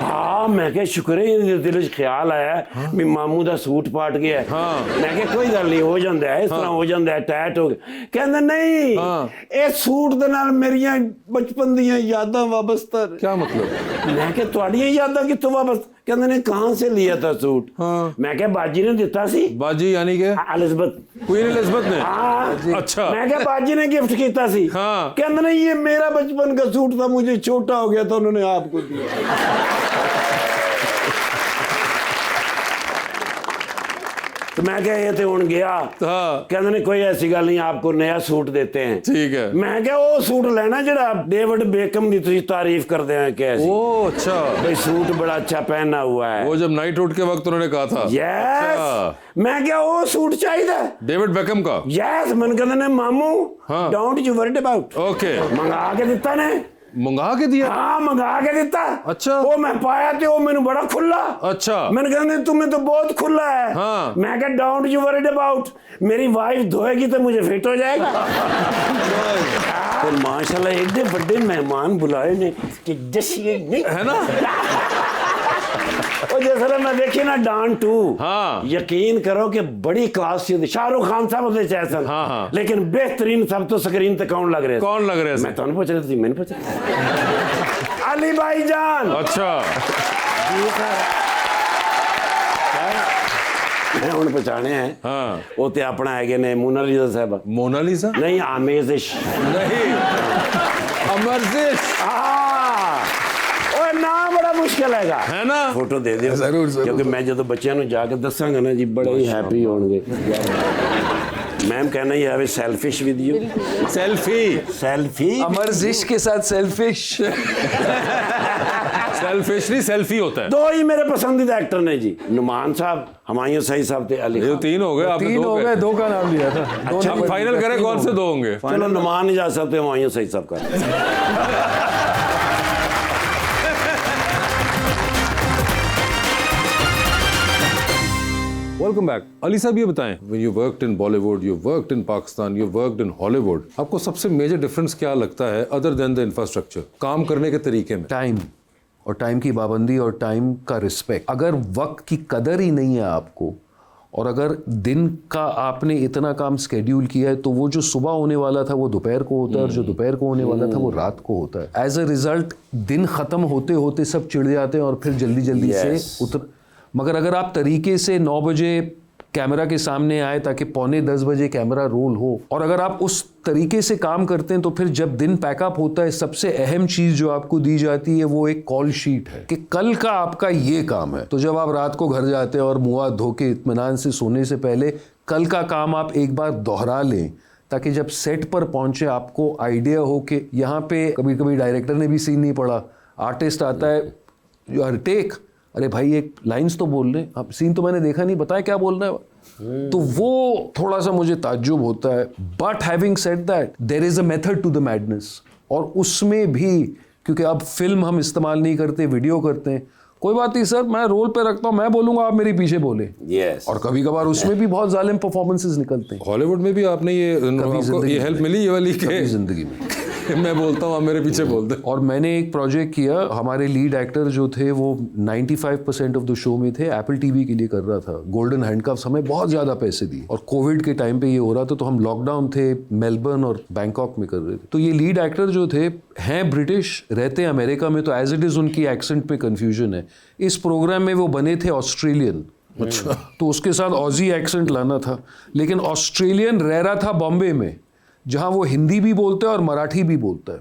B: हाँ मैं क्या शुक्र है इन्हें दिल च ख्याल आया भी मामू दा सूट पाट गया है।
A: हाँ।
B: मैं क्या कोई गल नहीं, हो जाता है इस तरह, हो जाता है टाइट हो गया। कहंदे नहीं
A: हाँ।
B: ये सूट दे नाल मेरियां बचपन दियां यादां वाबस्ता ने।
A: क्या मतलब?
B: मैं क्या तुहाडियां यादां कित्थों वापस? कहंदे ने कहां से लिया था सूट?
A: हाँ।
B: मैं क्या बाजी ने दिता सी।
A: बाजी यानी के?
B: एलिजाबेथ।
A: क्वीन एलिजाबेथ ने?
B: हाँ।
A: अच्छा।
B: मैं क्या बाजी ने गिफ्ट किया सी।
A: हाँ।
B: कहंदे ने ये मेरा बचपन का सूट था, मुझे छोटा हो गया था, उन्होंने आपको दिया। तो मैं क्या ये थे हुण गया।
A: हाँ।
B: कहंदे ने कोई ऐसी गल नहीं, आपको नया सूट देते हैं।
A: ठीक है।
B: मैं क्या वो सूट लेना जड़ा डेविड बेकम की तुसी तारीफ करते हैं कैसी।
A: ओ अच्छा,
B: भाई सूट बड़ा अच्छा पहना हुआ है।
A: वो जब नाइट आउट के वक्त उन्होंने कहा था।
B: यस। मैं क्या वो सूट चाहिए?
A: डेविड बेकम का?
B: यस। मैंने कहते ने मामू
A: हाँ।
B: Don't you worried about.
A: Okay.
B: मंगा के दिता ने।
A: मंगा के दिया?
B: हाँ मंगा के दिता।
A: अच्छा।
B: वो मैं पाया तो वो मैंने बड़ा खुला।
A: अच्छा।
B: मैंने कहा तुम्हें तो बहुत खुला है।
A: हाँ।
B: मैं क्या डोंट यू वरीड अबाउट, मेरी वाइफ धोएगी तो मुझे फिट हो जाएगा। तो माशाल्लाह एडे बड़े मेहमान बुलाए ने कि जैसे नहीं
A: है ना?
B: और जैसे मैं देखी ना डॉन 2,
A: हाँ।
B: यकीन करो कि बड़ी क्लास थी। शाहरुख खान साहब होते चाहे
A: हाँ, हाँ।
B: लेकिन बेहतरीन सब तो स्क्रीन पे कौन लग रहे?
A: कौन लग रहे?
B: मैं तो पूछ रही थी, मैंने पूछा अली भाई जान।
A: अच्छा।
B: जी सर। मैं उन्हें पहचाने हैं।
A: हाँ।
B: वो ते अपना है ने मोनालिसा साहब।
A: मोनालिसा?
B: नहीं आमेजिश।
A: नहीं, अमरजिश।
B: ना बड़ा मुश्किल है
A: ना?
B: फोटो दे दियो
A: जरूर जरूर,
B: क्योंकि मैं जो बच्चों जाके दसांगा ना जी बड़े ही हैप्पी होंगे। Ma'am can I have a selfish with you? Selfie
C: Amarjish के साथ सेल्फिश।
A: सेल्फिश नहीं, सेल्फी होता है।
B: दो ही मेरे पसंदीदा एक्टर ने जी, नुमान साहब, हुमायूं सईद साहब थे, अली
A: ये
B: खान।
A: 3 हो गए, आपने
C: तीन
A: 2
C: हो गए, 2 का नाम लिया था।
B: अच्छा,
A: हम फाइनल करें कौन से 2 होंगे?
B: चलो नुमान नहीं जा सकते, हुमायूं सईद साहब का।
A: Welcome back. अली साहब ये बताएं, when you worked in Bollywood, you worked in Pakistan, you worked in Hollywood, आपको सबसे मेजर डिफरेंस क्या लगता है अदर देन द इंफ्रास्ट्रक्चर, काम करने के तरीके में?
C: टाइम, और टाइम की पाबंदी और टाइम का रिस्पेक्ट। अगर वक्त की कदर ही नहीं है आपको, और अगर दिन का आपने इतना काम स्केड्यूल किया है, तो वो जो सुबह होने वाला था वो दोपहर को होता है, और जो दोपहर को होने वाला था वो रात को होता है। एज अ रिजल्ट दिन ख़त्म होते होते सब चिढ़ जाते हैं और फिर जल्दी जल्दी से उतर। मगर अगर आप तरीके से 9 बजे कैमरा के सामने आए ताकि 9:45 बजे कैमरा रोल हो, और अगर आप उस तरीके से काम करते हैं, तो फिर जब दिन पैकअप होता है, सबसे अहम चीज़ जो आपको दी जाती है वो एक कॉल शीट है कि कल का आपका ये काम है। तो जब आप रात को घर जाते हैं और मुँह हाथ धो के इत्मीनान से सोने से पहले कल का काम आप एक बार दोहरा लें, ताकि जब सेट पर पहुँचे आपको आइडिया हो कि यहाँ पे कभी कभी डायरेक्टर ने भी सीन नहीं पढ़ा, आर्टिस्ट आता है, यार टेक, अरे भाई एक लाइंस तो बोल रहे, अब सीन तो मैंने देखा नहीं, बताया क्या बोलना है। तो वो थोड़ा सा मुझे ताज्जुब होता है। But having said that, there is a method to the madness. और उसमें भी क्योंकि अब फिल्म हम इस्तेमाल नहीं करते, वीडियो करते हैं, कोई बात नहीं सर, मैं रोल पे रखता हूँ, मैं बोलूंगा, आप मेरे पीछे बोले।
B: यस।
C: और कभी कभार उसमें भी बहुत जालिम परफॉर्मेंसेस निकलते हैं।
A: हॉलीवुड में भी आपने ये हेल्प मिली ये वाली के
C: जिंदगी में
A: मैं बोलता हूँ आप मेरे पीछे बोलते हैं।
C: और मैंने एक प्रोजेक्ट किया, हमारे लीड एक्टर जो थे वो 95% ऑफ द शो में थे, एप्पल टीवी के लिए कर रहा था। गोल्डन हैंडकफ्स हमें बहुत ज़्यादा पैसे दिए, और कोविड के टाइम पे ये हो रहा था, तो हम लॉकडाउन थे, मेलबर्न और बैंकॉक में कर रहे थे। तो ये लीड एक्टर जो थे हैं ब्रिटिश, रहते हैं अमेरिका में, तो एज इट इज़ उनकी एक्सेंट पे कन्फ्यूजन है। इस प्रोग्राम में वो बने थे ऑस्ट्रेलियन। अच्छा। तो उसके साथ ऑजी एक्सेंट लाना था, लेकिन ऑस्ट्रेलियन रह रहा था बॉम्बे में, जहां वो हिंदी भी बोलता है और मराठी भी बोलता है।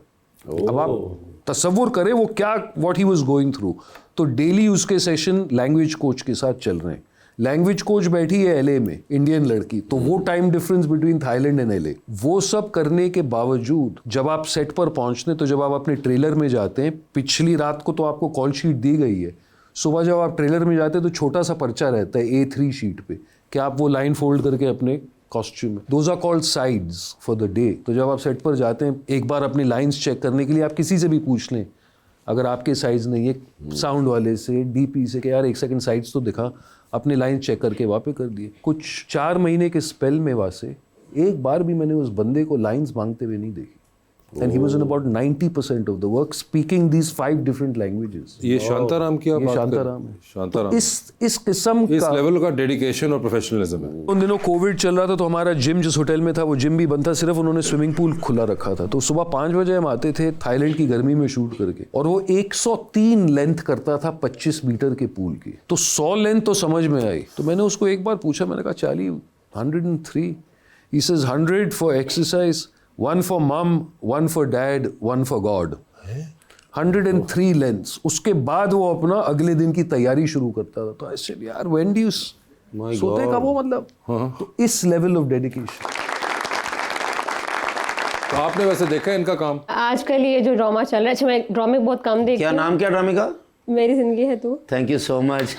C: अब आप तसव्वुर करें वो क्या, what he was going through. तो डेली उसके सेशन लैंग्वेज कोच के साथ चल रहे हैं। लैंग्वेज कोच बैठी है LA में, इंडियन लड़की, तो वो time difference between Thailand and LA। वो सब करने के बावजूद जब आप सेट पर पहुंचते, तो जब आप अपने ट्रेलर में जाते हैं, पिछली रात को तो आपको कॉल शीट दी गई है, सुबह जब आप ट्रेलर में जाते हैं तो छोटा सा पर्चा रहता है A3 शीट पे कि आप वो लाइन फोल्ड करके अपने कॉस्ट्यूम में, those are called sides for the day. तो जब आप सेट पर जाते हैं, एक बार अपनी लाइंस चेक करने के लिए आप किसी से भी पूछ लें, अगर आपके साइड्स नहीं है, साउंड वाले से, DP से, कि यार 1 सेकंड साइड्स तो दिखा, अपने लाइन चेक करके वापस कर दिए। कुछ 4 महीने के स्पेल में वासे एक बार भी मैंने उस बंदे को लाइंस मांगते हुए नहीं देखी। And he was in about 90% of the work speaking these 5 different languages.
A: ये शांताराम की आप
C: ये
A: बात कर
C: शांताराम है।
A: शांताराम,
C: तो इस किस्म
A: इस
C: का
A: लेवल का डेडिकेशन और प्रोफेशनलिज्म है।
C: उन दिनों कोविड चल रहा था, तो हमारा जिम जिस होटल में था वो जिम भी बंद था, सिर्फ उन्होंने स्विमिंग पूल खुला रखा था। तो सुबह 5 बजे हम आते थे थाईलैंड की गर्मी में शूट करके, और वो 103 लेंथ करता था 25 मीटर के पूल की। तो 100 लेंथ तो समझ में आई। तो मैंने उसको एक बार पूछा, मैंने कहा चाली 103? He says 100 for exercise, 1 for mom, 1 for dad, 1 for God. 103 lens. उसके बाद वो अपना अगले दिन की तैयारी शुरू करता था। तो ऐसे यार when do you सोते का वो मतलब, तो इस लेवल ऑफ डेडिकेशन।
A: तो आपने वैसे देखा है इनका काम?
D: आजकल ये जो ड्रामा चल रहा है, अच्छा मैं ड्रामे बहुत कम देखती
E: क्या
D: हूँ।
E: नाम क्या ड्रामे का?
D: मेरी जिंदगी है तू।
E: Thank you so much.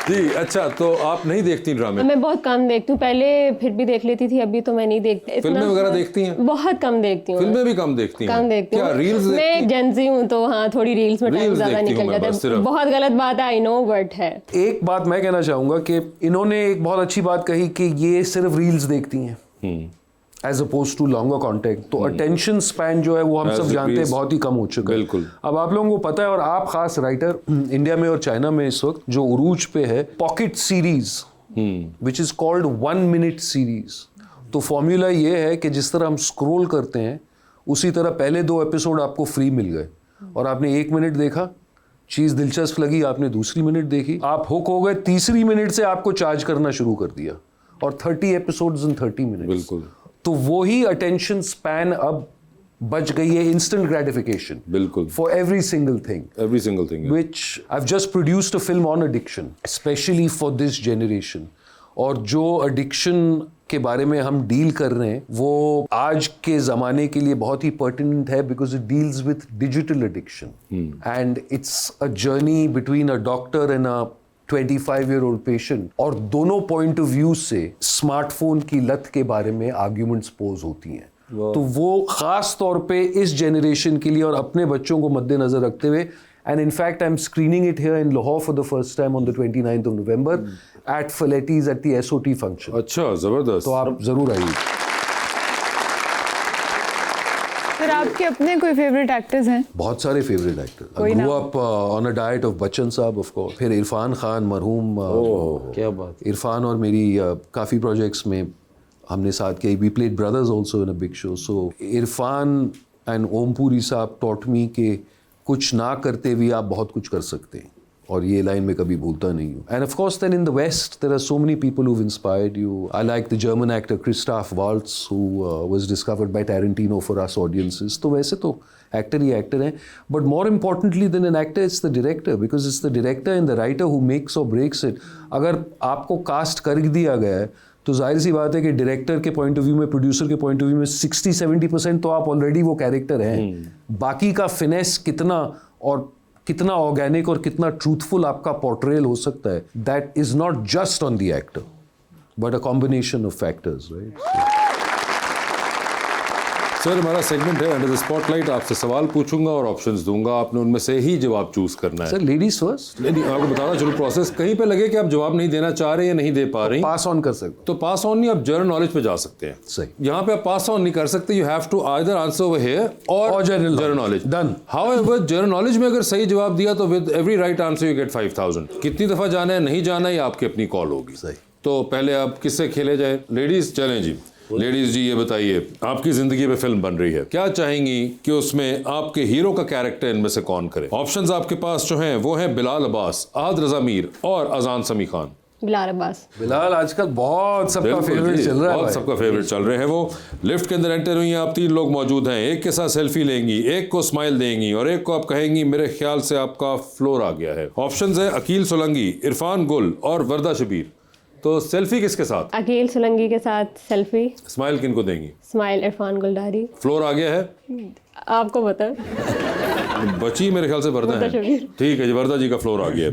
A: जी अच्छा, तो आप नहीं देखती ड्रामे?
D: मैं बहुत कम देखती हूँ, पहले फिर भी देख लेती थी, अभी तो मैं नहीं देखती।
A: फिल्में वगैरह देखती हैं?
D: बहुत कम देखती हूँ।
A: फिल्में भी कम देखती हैं?
D: कम देखती हूँ।
A: क्या रील्स देखती हैं?
D: मैं जेंजी हूँ, तो हाँ थोड़ी रील्स में टाइम ज़्यादा निकल जाता है। बहुत गलत बात है, आई नो, बट है।
C: एक बात मैं कहना चाहूँगा कि इन्होंने एक बहुत अच्छी बात कही कि ये सिर्फ रील्स देखती हैं as oppose to longer content. तो अटेंशन स्पैन जो है वो हम सब जानते हैं बहुत ही कम हो चुका है।
A: बिल्कुल।
C: अब आप लोगों को पता है, और आप खास राइटर इंडिया में और चाइना में इस वक्त जो उरूज पे है, pocket series which is called 1 minute series. तो फॉर्मूला ये है कि जिस तरह हम स्क्रोल करते हैं, उसी तरह पहले 2 एपिसोड आपको फ्री मिल गए, और आपने 1 मिनट देखा, चीज दिलचस्प लगी, आपने दूसरी मिनट देखी, आप हुक हो गए, तीसरी मिनट से आपको चार्ज करना शुरू कर दिया, और 30 एपिसोड्स इन 30 मिनट।
A: बिल्कुल।
C: तो वो ही अटेंशन स्पैन अब बच गई है, इंस्टेंट ग्रेटिफिकेशन।
A: बिल्कुल।
C: For every single thing, which I've just produced a film on addiction, especially for this generation. और जो एडिक्शन के बारे में हम डील कर रहे हैं वो आज के ज़माने के लिए बहुत ही पर्टिनेंट है, because it deals with digital addiction and it's a journey between a doctor and a 25-year-old patient, और दोनों पॉइंट ऑफ व्यू से स्मार्टफोन की लत के बारे में आर्ग्यूमेंट्स पोज होती हैं। तो वो खास तौर पे इस जनरेशन के लिए और अपने बच्चों को मद्देनजर रखते हुए, and in fact I'm screening it here in Lahore for the first time on the 29th of November at Faletti's at the SOT function.
A: अच्छा, जबरदस्त।
C: तो आप जरूर आइए।
F: फिर आपके अपने कोई फेवरेट एक्टर्स हैं?
C: बहुत सारे फेवरेट एक्टर्स। I
F: कोई
C: grew
F: नाम?
C: up on a diet of Bachchan साहब of course। फिर इरफान खान मरहूम,
E: क्या बात।
C: इरफान और मेरी काफ़ी प्रोजेक्ट्स में हमने साथ किया। We played brothers also in a big show. So Irfan and Om Puri साहब taught me कि कुछ ना करते भी आप बहुत कुछ कर सकते हैं, और ये लाइन में कभी भूलता नहीं हूँ। And of course then in the west there are so many people who have inspired you. I like the German actor Christoph Waltz who was discovered by Tarantino for us audiences. तो वैसे तो actor ही actor हैं, but more importantly then an actor it's the director, because it's the director and the writer who makes और breaks it. अगर आपको cast कर दिया गया है तो जाहिर सी बात है कि डायरेक्टर के पॉइंट ऑफ व्यू में, प्रोड्यूसर के पॉइंट ऑफ व्यू में 60-70% तो आप ऑलरेडी वो कैरेक्टर हैं। बाकी का फिनेस कितना और कितना ऑर्गेनिक और कितना ट्रूथफुल आपका पोर्ट्रेयल हो सकता है, that is not just on the actor but a combination of factors, right.
A: Sir, हमारा सेगमेंट है अंडर द स्पॉटलाइट। आपसे सवाल पूछूंगा और ऑप्शंस दूंगा, आपने उनमें से ही जवाब चूज करना है।
C: Sir ladies first.
A: नहीं, आपको बताना चलो प्रोसेस। कहीं पे लगे कि आप जवाब नहीं देना चाह रहे या नहीं दे पा रही,
C: पास ऑन कर सकते
A: तो पास ऑन नहीं, आप जनरल नॉलेज पे जा सकते हैं।
C: सही।
A: यहाँ पे आप पास ऑन नहीं कर सकते, you have to either answer over here और
C: general
A: knowledge.
C: Done.
A: However general knowledge में अगर सही जवाब दिया तो with every right answer you get 5000। कितनी दफा जाना है नहीं जाना है आपकी अपनी कॉल होगी।
C: सही।
A: तो पहले आप किससे खेले जाए? लेडीज चलें जी। लेडीज जी, ये बताइए, आपकी जिंदगी में फिल्म बन रही है, क्या चाहेंगी कि उसमें आपके हीरो का कैरेक्टर इनमें से कौन करे? ऑप्शंस आपके पास जो हैं वो हैं बिलाल अब्बास, आहद रजा मीर और अजान समी खान।
D: बिलाल अब्बास।
C: बिलाल आजकल बहुत सबका फेवरेट चल रहा है,
A: बहुत सबका फेवरेट चल रहे हैं वो। लिफ्ट के अंदर एंटर हुई हैं आप, 3 लोग मौजूद हैं। एक के साथ सेल्फी लेंगी, एक को स्माइल देंगी और एक को आप कहेंगी मेरे ख्याल से आपका फ्लोर आ गया है। ऑप्शंस है अकील सोलंकी, इरफान गुल और वर्दा शबीर। तो सेल्फी किसके साथ?
D: अकील सोलंकी के साथ सेल्फी।
A: स्माइल किनको देंगी?
D: स्माइल इरफान गुलदारी।
A: फ्लोर आ गया है?
D: आपको बता।
A: बची मेरे ख्याल से वर्दा है। ठीक है जी, वर्दा जी का फ्लोर आ गया।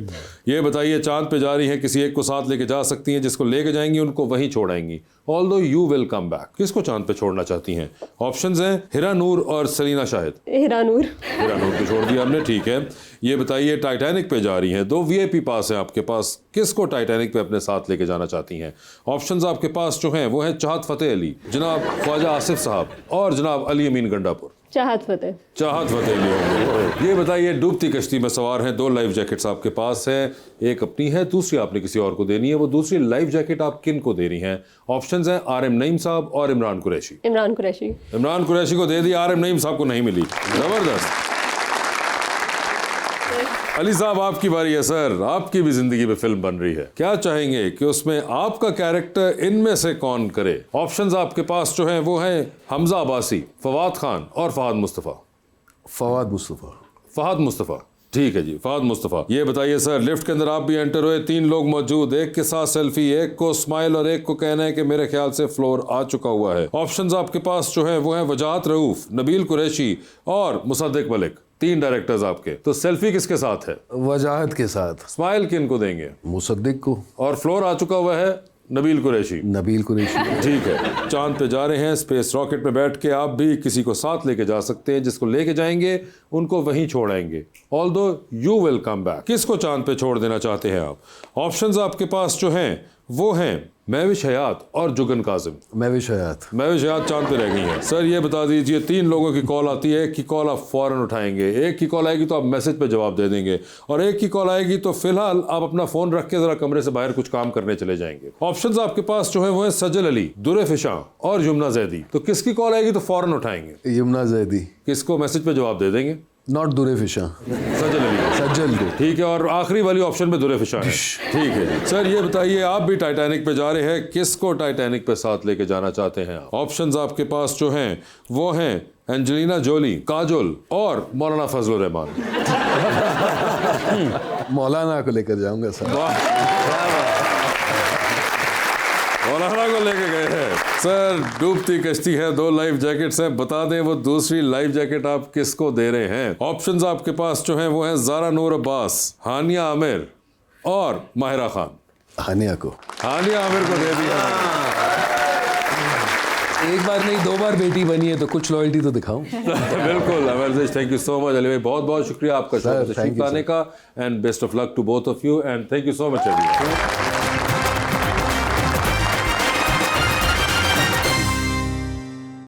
A: ये बताइए, चांद पे जा रही हैं, किसी एक को साथ लेके जा सकती हैं, जिसको लेके जाएंगी उनको वहीं छोड़ाएंगी, although you will come back. किसको चांद पे छोड़ना चाहती हैं? ऑप्शंस हैं हिरा नूर और सलीना शाहिद।
D: हिरा नूर।
A: हिरा नूर को छोड़ दिया हमने, ठीक है। ये बताइए, टाइटैनिक पे जा रही हैं, 2 VIP पास हैं आपके पास, किसको टाइटैनिक पे अपने साथ लेके जाना चाहती हैं? ऑप्शंस आपके पास जो हैं वो हैं चाहत फतेह अली, जनाब ख्वाजा आसिफ साहब और जनाब अली अमीन गंडापुर।
D: चाहत फतेह।
A: चाहत फतेह अली होंगे। ये बताइए, डूबती कश्ती में सवार हैं, 2 लाइफ जैकेट्स आपके पास हैं, एक अपनी है, दूसरी आपने किसी और को देनी है। वो दूसरी लाइफ जैकेट आप किन को दे रही हैं? ऑप्शंस हैं RM नईम साहब और इमरान कुरैशी।
D: इमरान कुरैशी।
A: इमरान कुरैशी को दे दी, RM नईम साहब को नहीं मिली। जबरदस्त। अली साहब, आपकी बारी है सर। आपकी भी जिंदगी में फिल्म बन रही है, क्या चाहेंगे कि उसमें आपका कैरेक्टर इनमें से कौन करे? ऑप्शंस आपके पास जो हैं वो हैं हमजा अब्बासी, फवाद खान और फहद मुस्तफ़ा।
C: फवाद मुस्तफ़ा।
A: फहद मुस्तफ़ा, ठीक है जी, फहद मुस्तफ़ा। ये बताइए सर, लिफ्ट के अंदर आप भी एंटर हुए, 3 लोग मौजूद, एक के साथ सेल्फी, एक को स्माइल और एक को कहना है कि मेरे ख्याल से फ्लोर आ चुका हुआ है। ऑप्शंस आपके पास जो है वो है वजाहत रऊफ, नबील कुरैशी और मुसद्दिक मलिक। 3 डायरेक्टर्स आपके। तो सेल्फी किसके साथ है?
C: वजाहत के साथ।
A: स्माइल किन को देंगे?
C: मुसद्दिक को।
A: और फ्लोर आ चुका हुआ है नबील कुरैशी।
C: नबील कुरैशी।
A: ठीक है, चांद पे जा रहे हैं, स्पेस रॉकेट में बैठ के आप भी किसी को साथ लेके जा सकते हैं, जिसको लेके जाएंगे उनको वहीं छोड़ाएंगे, although you will come back. किसको चांद पे छोड़ देना चाहते हैं आप? ऑप्शंस आपके पास जो हैं वो हैं महविश हयात और जुगन काजिम।
C: महविश हयात।
A: महविश हयात चांद पे रह गई हैं। सर ये बता दीजिए, 3 लोगों की कॉल आती है, एक की कॉल आप फौरन उठाएंगे, एक की कॉल आएगी तो आप मैसेज पे जवाब दे देंगे, और एक की कॉल आएगी तो फिलहाल आप अपना फोन रख के जरा कमरे से बाहर कुछ काम करने चले जाएंगे। ऑप्शंस आपके पास जो है वो है सजल अली, दुरे फिशा और यमुना जैदी। तो किसकी कॉल आएगी तो फौरन उठाएंगे?
C: यमुना जैदी।
A: किसको मैसेज पे जवाब दे देंगे?
C: नॉट दुरे फिशा।
A: सजल अली।
C: सज्जल को।
A: ठीक है, और आखिरी वाली ऑप्शन पे दुरे फिशा है। ठीक है सर, ये बताइए, आप भी टाइटैनिक पे जा रहे हैं, किसको टाइटैनिक पे साथ लेके जाना चाहते हैं? ऑप्शंस आपके पास जो हैं वो हैं एंजेलिना जोली, काजोल और मौलाना फजलुर रहमान।
C: मौलाना को लेकर जाऊंगा सर।
A: मौलाना को लेके गए हैं। सर, डूबती कश्ती है, 2 लाइफ जैकेट्स हैं, बता दें वो दूसरी लाइफ जैकेट आप किसको दे रहे हैं? ऑप्शंस आपके पास जो हैं वो हैं ज़ारा नूर अब्बास, हानिया आमिर और माहिरा खान।
C: हानिया को।
A: हानिया आमिर को दे दिया।
C: एक बार नहीं 2 बार बेटी बनी है तो कुछ लॉयल्टी तो दिखाऊं।
A: बिल्कुल Amar, thank you so much Ali भाई, बहुत बहुत शुक्रिया आपका शो
C: Sir,
A: में
C: thank
A: तशरीफ
C: you,
A: लाने का, and best of luck to both of you, and thank you so much Ali.